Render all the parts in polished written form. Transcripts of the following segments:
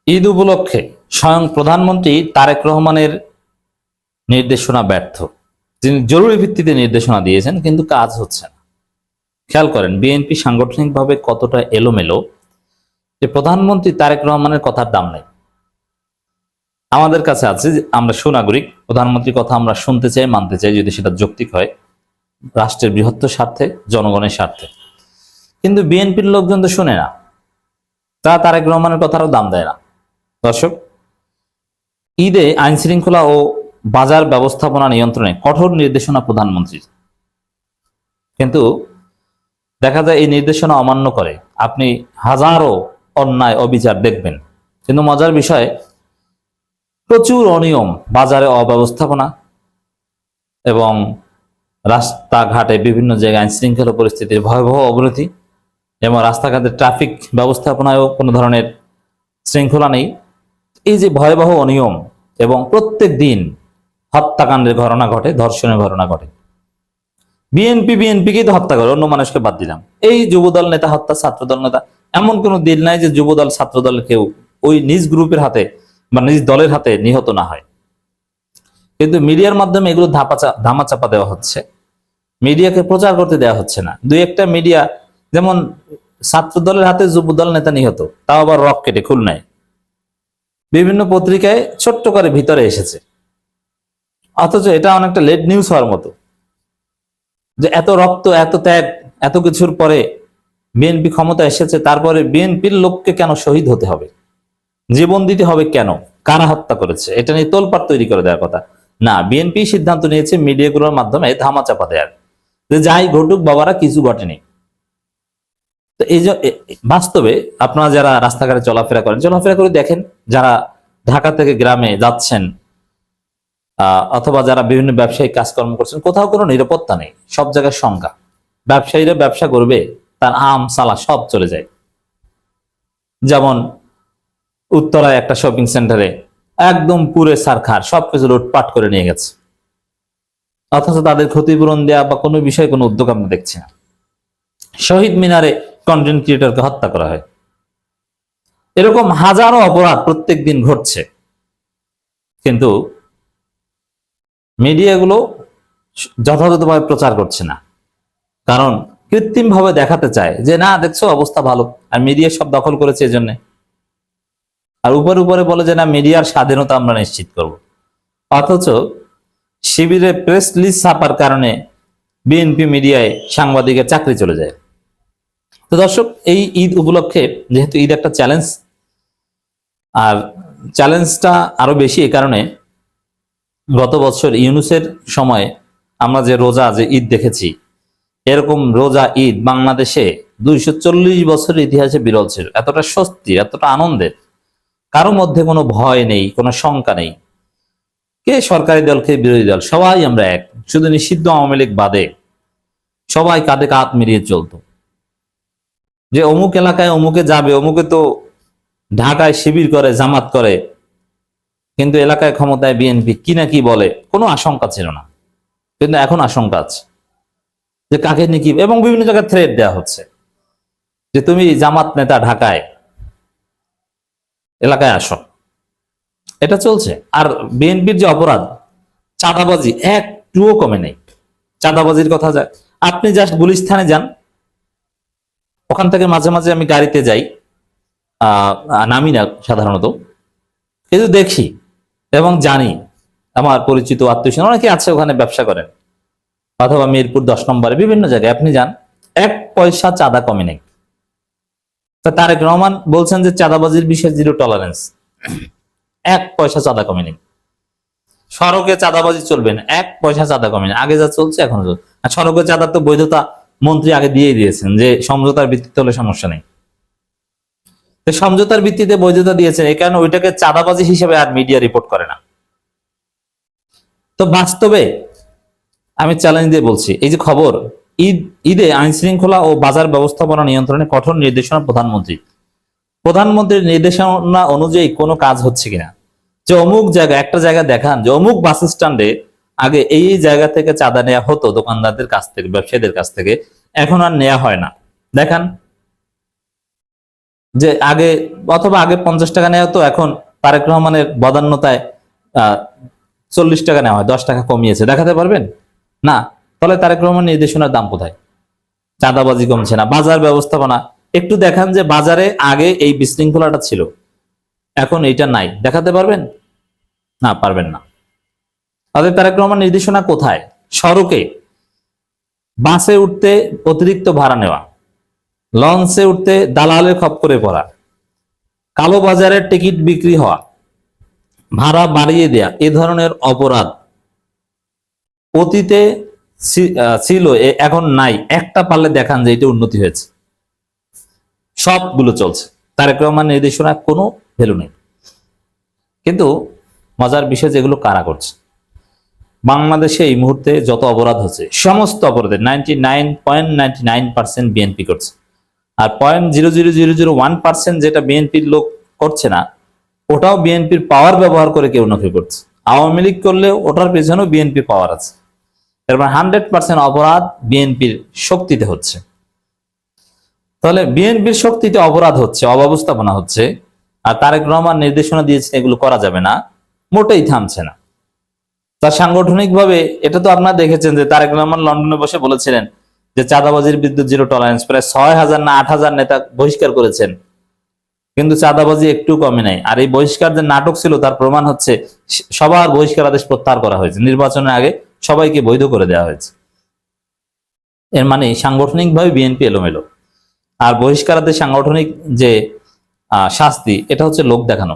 ঈদ উপলক্ষে স্বয়ং প্রধানমন্ত্রী তারেক রহমানের নির্দেশনা ব্যর্থ। তিনি জরুরি ভিত্তিতে নির্দেশনা দিয়েছেন, কিন্তু কাজ হচ্ছে না। খেয়াল করেন বিএনপি সাংগঠনিকভাবে কতটা এলোমেলো, যে প্রধানমন্ত্রী তারেক রহমানের কথার দাম নেই। আমাদের কাছে আছে যে আমরা সুনাগরিক, প্রধানমন্ত্রীর কথা আমরা শুনতে চাই, মানতে চাই, যদি সেটা যৌক্তিক হয়, রাষ্ট্রের বৃহত্তর স্বার্থে, জনগণের স্বার্থে। কিন্তু বিএনপির লোকজন তো শুনে না, তারা তারেক রহমানের কথারও দাম দেয় না। দর্শক, ঈদে আইন শৃঙ্খলা ও বাজার ব্যবস্থাপনা নিয়ন্ত্রণে কঠোর নির্দেশনা প্রধানমন্ত্রীর, কিন্তু দেখা যায় এই নির্দেশনা অমান্য করে আপনি হাজারো অন্যায় অবিচার দেখবেন। কিন্তু মজার বিষয়, প্রচুর অনিয়ম, বাজারে অব্যবস্থাপনা এবং রাস্তাঘাটে বিভিন্ন জায়গায় আইন শৃঙ্খলা পরিস্থিতির ভয়াবহ অবনতি, এবং রাস্তাঘাটের ট্রাফিক ব্যবস্থাপনায়ও কোনো ধরনের শৃঙ্খলা নেই। এই যে ভয়াবহ অনিয়ম, এবং প্রত্যেক দিন হত্যাকাণ্ডের ঘটনা ঘটে, ধর্ষণের ঘটনা ঘটে। বিএনপিকেই তো হত্যা করে, অন্য মানুষকে বাদ দিলাম। এই যুবদল নেতা হত্যা, ছাত্রদল নেতা, এমন কোনো দিন নাই যে যুবদল ছাত্রদল কেউ ওই নিজ গ্রুপের হাতে বা নিজ দলের হাতে নিহত না হয়। কিন্তু মিডিয়ার মাধ্যমে এগুলো ধামাচাপা দেওয়া হচ্ছে, মিডিয়াকে প্রচার করতে দেওয়া হচ্ছে না। দুই একটা মিডিয়া, যেমন ছাত্র দলের হাতে যুবদল নেতা নিহত, তাও আবার রক কেটে খুলনায়, বিভিন্ন পত্রিকায় ছোট্ট করে ভিতরে এসেছে। অথচ এটা অনেকটা লেট নিউজ হওয়ার মতো, যে এত রক্ত, এত ত্যাগ, এত কিছুর পরে বিএনপি ক্ষমতা এসেছে, তারপরে বিএনপির লোককে কেন শহীদ হতে হবে, জীবন দিতে হবে কেন, কারা হত্যা করেছে, এটা নিয়ে তোলপাড় তৈরি করে দেওয়ার কথা না। বিএনপি সিদ্ধান্ত নিয়েছে মিডিয়াগুলোর মাধ্যমে ধামাচাপা দেওয়ার, যে যাই ঘটুক বাবারা, কিছু ঘটেনি। তো এই যে বাস্তবে আপনারা যারা রাস্তাঘাটে চলাফেরা করেন, চলাফেরা করে দেখেন, যারা ঢাকা থেকে গ্রামে যাচ্ছেন, অথবা যারা বিভিন্ন ব্যবসায়িক কাজকর্ম করছেন, কোথাও কোনো নিরাপত্তা নেই, সব জায়গায় শঙ্কা। ব্যবসায়ীরা ব্যবসা করবে, তার আম সালা সব চলে যায়। যেমন উত্তরায় একটা শপিং সেন্টারে একদম পুরে সারখার, সবকিছু লুটপাট করে নিয়ে গেছে, অথচ তাদের ক্ষতিপূরণ দেওয়া বা কোনো বিষয়ে কোনো উদ্যোগ আমরা দেখছি না। শহীদ মিনারে কন্টেন্ট ক্রিয়েটরকে হত্যা করা হয়। এরকম হাজারো অপরাধ প্রত্যেক দিন ঘটছে, কিন্তু মিডিয়াগুলো যথাযথভাবে প্রচার করছে না। কারণ কৃত্রিম ভাবে দেখাতে চায় যে না, দেখছো অবস্থা ভালো, আর মিডিয়া সব দখল করেছে এজন্য। আর উপরে উপরে বলে যে না, মিডিয়ার স্বাধীনতা আমরা নিশ্চিত করব। অথচ শিবিরে প্রেস লিস্ট ছাপার কারণে বিএনপি মিডিয়ায় সাংবাদিকের চাকরি চলে যায়। তো দর্শক, এই ঈদ উপলক্ষে, যেহেতু ঈদ একটা চ্যালেঞ্জ, আর চ্যালেঞ্জটা আরো বেশি এ কারণে, গত বছর ইউনূসের সময় আমরা যে রোজা, যে ঈদ দেখেছি, এরকম রোজা ঈদ বাংলাদেশে 240 বছরের ইতিহাসে বিরল ছিল। এতটা স্বস্তির, এতটা আনন্দের, কারো মধ্যে কোনো ভয় নেই, কোনো শঙ্কা নেই। কে সরকারি দল, কে বিরোধী দল, সবাই আমরা এক, শুধু নিষিদ্ধ আওয়ামী লীগ বাদে সবাই কাঁধে কাঁধ মিলিয়ে চলতো। যে অমুক এলাকায় অমুকে যাবে, অমুকে তো ঢাকায় শিবির করে, জামাত করে, কিন্তু এলাকায় ক্ষমতায় বিএনপি, কি না কি বলে, কোনো আশঙ্কা ছিল না। কিন্তু এখন আশঙ্কা আছে যে কাকে নিয়ে কি, এবং বিভিন্ন জায়গায় থ্রেট দেওয়া হচ্ছে যে তুমি জামাত নেতা, ঢাকায় এলাকায় আসো। এটা চলছে। আর বিএনপির যে অপরাধ, চাঁদাবাজি একটুও কমে নেই। চাঁদাবাজির কথা যায়, আপনি জাস্ট গুলিস্তানে যান, ওখান থেকে মাঝে মাঝে আমি গাড়িতে যাই, নামি না সাধারণত, কিন্তু দেখি এবং জানি, আমার পরিচিত আত্মীয় অনেকে আছে ওখানে ব্যবসা করেন, অথবা মিরপুর 10 নম্বরে বিভিন্ন জায়গায় আপনি যান, 1 পয়সা চাঁদা কমে নেই। তারেক রহমান বলছেন যে চাঁদাবাজির বিষয়ে 0 টলারেন্স, 1 পয়সা চাঁদা কমে নেই। সড়কে চাঁদাবাজি চলবে না, 1 পয়সা চাঁদা কমে নেই, আগে যা চলছে এখনো চলছে। আর সড়কে চাঁদার তো বৈধতা মন্ত্রী আগে দিয়ে দিয়েছেন, যে সমঝোতার ভিত্তিতে হলে সমস্যা নেই। সমঝোতার ভিত্তিতে বৈধতা দিয়েছেন, এই কারণে ওইটাকে চাঁদাবাজি হিসেবে আর মিডিয়া রিপোর্ট করে না। তো বাস্তবে আমি চ্যালেঞ্জ দিয়ে বলছি, এই যে খবর, ঈদে আইন শৃঙ্খলা ও বাজার ব্যবস্থাপনা নিয়ন্ত্রণে কঠোর নির্দেশনা প্রধানমন্ত্রীর নির্দেশনা অনুযায়ী কোনো কাজ হচ্ছে কিনা। যে অমুক জায়গা, একটা জায়গা দেখান যে অমুক বাস স্ট্যান্ডে আগে এই জায়গা থেকে চাঁদা নেওয়া হতো দোকানদারদের কাছ থেকে, ব্যবসায়ীদের কাছ থেকে, এখন আর নেওয়া হয় না, দেখান। যে আগে অথবা আগে 50 টাকা নেওয়া হতো, এখন তারেক রহমানের বদান্যতায় 40 টাকা নেওয়া হয়, 10 টাকা কমিয়েছে, দেখাতে পারবেন? না। তাহলে তারেক রহমান নির্দেশনার দাম কোথায়? চাঁদাবাজি কমছে না, বাজার ব্যবস্থাপনা একটু দেখান যে বাজারে আগে এই বিশৃঙ্খলাটা ছিল, এখন এইটা নাই, দেখাতে পারবেন? না, পারবেন না। তাদের তারেক রহমান নির্দেশনা কোথায়? সড়কে বাসে উঠতে অতিরিক্ত ভাড়া নেওয়া, লঞ্চে উঠতে দালালের খপ্পরে পড়া, কালো বাজারের টিকিট বিক্রি হওয়া, ভাড়া বাড়িয়ে দেয়া, এ ধরনের অপরাধ অতীতে ছিল, এখন নাই। একটা পারলে দেখান যে এটা উন্নতি হয়েছে। সবগুলো চলছে, তারেক রহমান নির্দেশনা কোনো ভ্যালু নেই। কিন্তু মজার বিষয়, যেগুলো কারা করছে, বাংলাদেশে এই মুহূর্তে যত অপরাধ হচ্ছে, সমস্ত অপরাধের 99.99% বিএনপি করছে। আর 0.00001% যেটা বিএনপির লোক করছে না, ওটাও বিএনপির পাওয়ার ব্যবহার করে কেউ নকল করছে। আওয়ামী লীগ করলে ওটার পেছনেও বিএনপি পাওয়ার আছে। এরপর 100% অপরাধ বিএনপির শক্তিতে হচ্ছে। তাহলে বিএনপির শক্তিতে অপরাধ হচ্ছে, অব্যবস্থাপনা হচ্ছে, আর তারেক রহমান নির্দেশনা দিয়েছেন এগুলো করা যাবে না, মোটেই থামছে না। তার সাংগঠনিকভাবে এটা তো আপনারা দেখেছেন যে তারেক রহমান লন্ডনে বসে বলেছিলেন যে চাঁদাবাজির বিরুদ্ধে জিরো টলারেন্স, প্রায় 6,000 না 8,000 নেতা বহিষ্কার করেছেন, কিন্তু চাঁদাবাজি একটু কমে নাই। আর এই বহিষ্কার যে নাটক ছিল তার প্রমাণ হচ্ছে সবার বহিষ্কার আদেশ প্রত্যাহার করা হয়েছে, নির্বাচনের আগে সবাইকে বৈধ করে দেওয়া হয়েছে। এর মানে সাংগঠনিকভাবে বিএনপি এলোমেলো। আর বহিষ্কার আদেশ সাংগঠনিক যে শাস্তি, এটা হচ্ছে লোক দেখানো,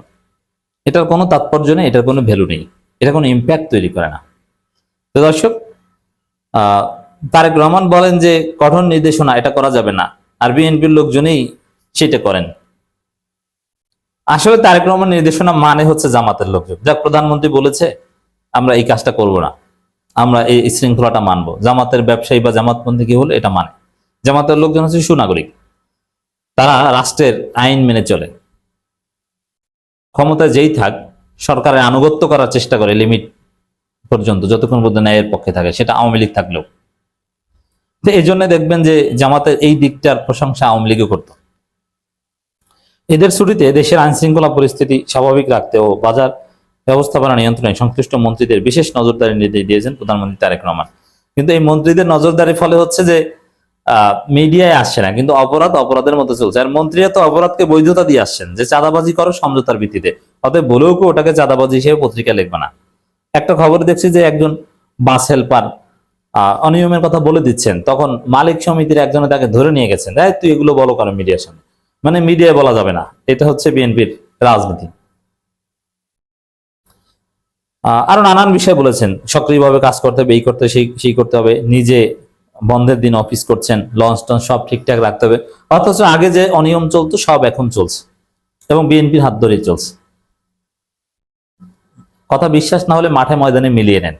এটার কোনো তাৎপর্য নেই, এটার কোনো ভ্যালু নেই, এটা কোনো ইম্প্যাক্ট তৈরি করে না। তো দর্শক, তারেক রহমান বলেন যে কঠোর নির্দেশনা, এটা করা যাবে না, আর বিএনপির লোকজনই সেটা করেন। আসলে তারেক রহমান নির্দেশনা মানে হচ্ছে জামাতের লোকজন, যা প্রধানমন্ত্রী বলেছে আমরা এই কাজটা করব না, আমরা এই শৃঙ্খলাটা মানবো। জামাতের ব্যবসায়ী বা জামাতপন্থী কি হলো এটা মানে। জামাতের লোকজন হচ্ছে সুনাগরিক, তারা রাষ্ট্রের আইন মেনে চলে, ক্ষমতা যেই থাক সরকারের আনুগত্য করার চেষ্টা করে লিমিট পর্যন্ত, যতক্ষণ পর্যন্ত ন্যায়ের পক্ষে থাকে, সেটা আওয়ামী লীগ থাকলেও। তো এই জন্য দেখবেন যে জামাতের এই দিকটার প্রশংসা আওয়ামী লীগও করত। এদের ছুটিতে দেশের আইন শৃঙ্খলা পরিস্থিতি স্বাভাবিক রাখতে ও বাজার ব্যবস্থাপনা নিয়ন্ত্রণে সংশ্লিষ্ট মন্ত্রীদের বিশেষ নজরদারির নির্দেশ দিয়েছেন প্রধানমন্ত্রী তারেক রহমান। কিন্তু এই মন্ত্রীদের নজরদারির ফলে হচ্ছে যে মিডিয়ায় আসছে না, কিন্তু অপরাধের মতো চলছে। আর মন্ত্রীরা তো অপরাধকে বৈধতা দিয়ে আসছেন যে চাঁদাবাজি করো সমঝোতার ভিত্তিতে, অতএব বলেও কেউ ওটাকে চাঁদাবাজি হিসেবে পত্রিকা লিখবে না। একটা খবর দেখছি যে একজন বাস হেল্পার অনিয়মের কথা বলে দিচ্ছেন, তখন মালিক সমিতির একজনে তাকে ধরে নিয়ে গেছেন, তুই এগুলো বলো কারণ মিডিয়ার সামনে, মানে মিডিয়ায় বলা যাবে না। এটা হচ্ছে বিএনপির রাজনীতি। আরো নানান বিষয় বলেছেন, সক্রিয়ভাবে কাজ করতে হবে, এই করতে সেই করতে হবে, নিজে বন্ধের দিন অফিস করছেন, লঞ্চ টঞ্চ সব ঠিকঠাক রাখতে হবে। অথচ আগে যে অনিয়ম চলতো সব এখন চলছে, এবং বিএনপির হাত ধরেই চলছে। কথা বিশ্বাস না হলে মাঠে ময়দানে মিলিয়ে নেন।